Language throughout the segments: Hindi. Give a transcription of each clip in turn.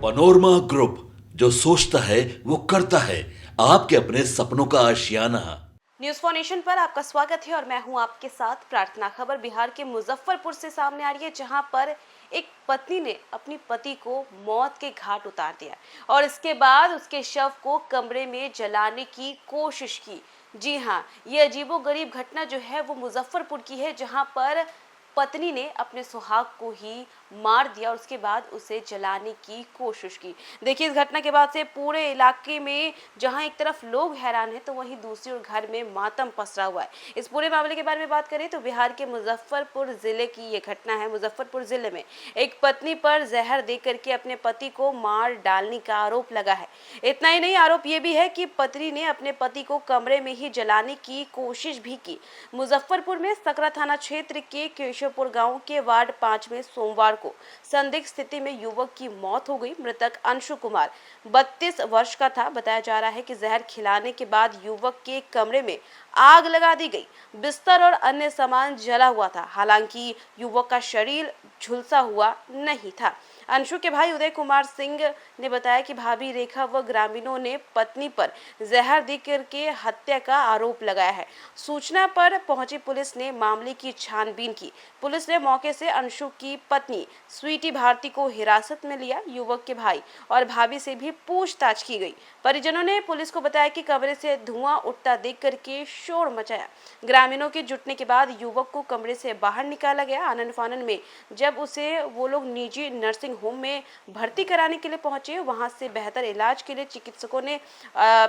पनोरमा ग्रुप, जो सोचता है वो करता है। आपके अपने सपनों का आशियाना। न्यूज फॉर नेशन पर आपका स्वागत है और मैं हूं आपके साथ प्रार्थना। खबर बिहार के मुजफ्फरपुर से सामने आ रही है, जहां पर एक पत्नी ने अपनी पति को मौत के घाट उतार दिया और इसके बाद उसके शव को कमरे में जलाने की कोशिश की। जी हाँ, ये अजीबोगरीब घटना जो है वो मुजफ्फरपुर की है, जहां पर पत्नी ने अपने सुहाग को ही मार दिया और उसके बाद उसे जलाने की कोशिश की। देखिए, इस घटना के बाद से पूरे इलाके में जहां एक तरफ लोग हैरान हैं, तो वहीं दूसरी ओर घर में मातम पसरा हुआ है। इस पूरे मामले के बारे में बात करें तो बिहार के मुजफ्फरपुर जिले की ये घटना है। मुजफ्फरपुर जिले में एक पत्नी पर जहर दे करके अपने पति को मार डालने का आरोप लगा है। इतना ही नहीं, आरोप ये भी है कि पत्नी ने अपने पति को कमरे में ही जलाने की कोशिश भी की। मुजफ्फरपुर में सकरा थाना क्षेत्र के केशवपुर गांव के वार्ड 5 में सोमवार को संदिग्ध स्थिति में युवक की मौत हो गई। मृतक अंशु कुमार 32 वर्ष का था। बताया जा रहा है कि जहर खिलाने के बाद युवक के कमरे में आग लगा दी गई। बिस्तर और अन्य सामान जला हुआ था। हालांकि युवक का शरीर झुलसा हुआ नहीं था। अंशु के भाई उदय कुमार सिंह ने बताया कि भाभी रेखा व ग्रामीणों ने पत्नी पर जहर दे करके हत्या का आरोप लगाया है। सूचना पर पहुंची पुलिस ने मामले की छानबीन की। पुलिस ने मौके से अंशु की पत्नी स्वीटी भारती को हिरासत में लिया। युवक के भाई और भाभी से भी पूछताछ की गई। परिजनों ने पुलिस को बताया कि कमरे से धुआं उठता देख करके शोर मचाया। ग्रामीणों के जुटने के बाद युवक को कमरे से बाहर निकाला गया। आनन फानन में जब उसे वो लोग निजी नर्सिंग होम में भर्ती कराने के लिए पहुंचे, वहां से बेहतर इलाज के लिए चिकित्सकों ने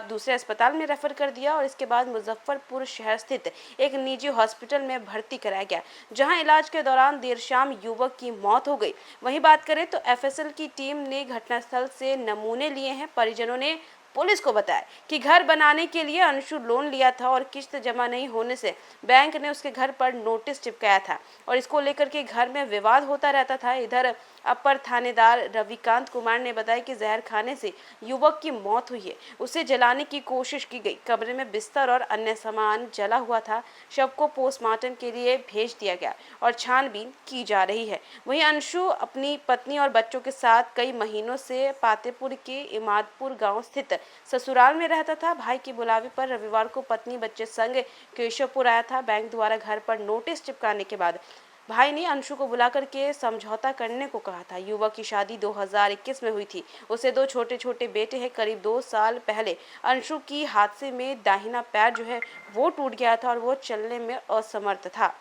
दूसरे अस्पताल में रेफर कर दिया और इसके बाद मुजफ्फरपुर शहर स्थित एक निजी हॉस्पिटल में भर्ती कराया गया, जहां इलाज के दौरान देर शाम युवक की मौत हो गई। वहीं बात करें तो एफएसएल की टीम ने घटनास्थल से नमूने लिए हैं। परिजनों ने पुलिस को बताया कि घर बनाने के लिए अंशु लोन लिया था और किस्त जमा नहीं होने से बैंक ने उसके घर पर नोटिस चिपकाया था और इसको लेकर के घर में विवाद होता रहता था। इधर अपर थानेदार रविकांत कुमार ने बताया कि जहर खाने से युवक की मौत हुई है। उसे जलाने की कोशिश की गई। कमरे में बिस्तर और अन्य सामान जला हुआ था। शव को पोस्टमार्टम के लिए भेज दिया गया और छानबीन की जा रही है। वहीं अंशु अपनी पत्नी और बच्चों के साथ कई महीनों से पातेपुर के इमादपुर गांव स्थित ससुराल में रहता था। भाई के बुलावे पर रविवार को पत्नी बच्चे संग केशवपुर आया था। बैंक द्वारा घर पर नोटिस चिपकाने के बाद भाई ने अंशु को बुलाकर के समझौता करने को कहा था। युवक की शादी 2021 में हुई थी। उसे 2 छोटे छोटे बेटे हैं। करीब 2 साल पहले अंशु की हादसे में दाहिना पैर जो है वो टूट गया था और वो चलने में असमर्थ था।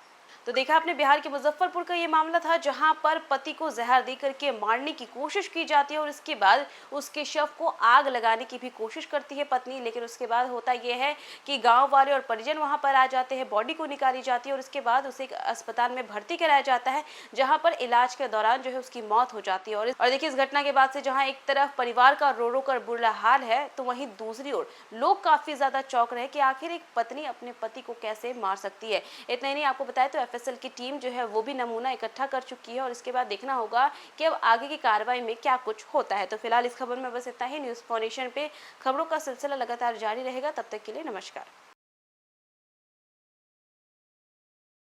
तो देखा आपने, बिहार के मुजफ्फरपुर का ये मामला था, जहां पर पति को जहर दे करके मारने की कोशिश की जाती है और इसके बाद उसके शव को आग लगाने की भी कोशिश करती है पत्नी। लेकिन उसके बाद होता यह है कि गांव वाले और परिजन वहां पर आ जाते हैं, बॉडी को निकाली जाती है और उसके बाद उसे एक अस्पताल में भर्ती कराया जाता है, जहां पर इलाज के दौरान जो है उसकी मौत हो जाती है। और देखिए, इस घटना के बाद से जहाँ एक तरफ परिवार का रो रो कर बुरा हाल है, तो वहीं दूसरी ओर लोग काफी ज्यादा चौंक रहे हैं कि आखिर एक पत्नी अपने पति को कैसे मार सकती है। इतना ही नहीं, आपको बताया तो एफएसएल की टीम जो है वो भी नमूना इकट्ठा कर चुकी है और इसके बाद देखना होगा कि अब आगे की कार्रवाई में क्या कुछ होता है। तो फिलहाल इस खबर में बस इतना ही। न्यूज फॉर नेशन पे खबरों का सिलसिला लगातार जारी रहेगा। तब तक के लिए नमस्कार।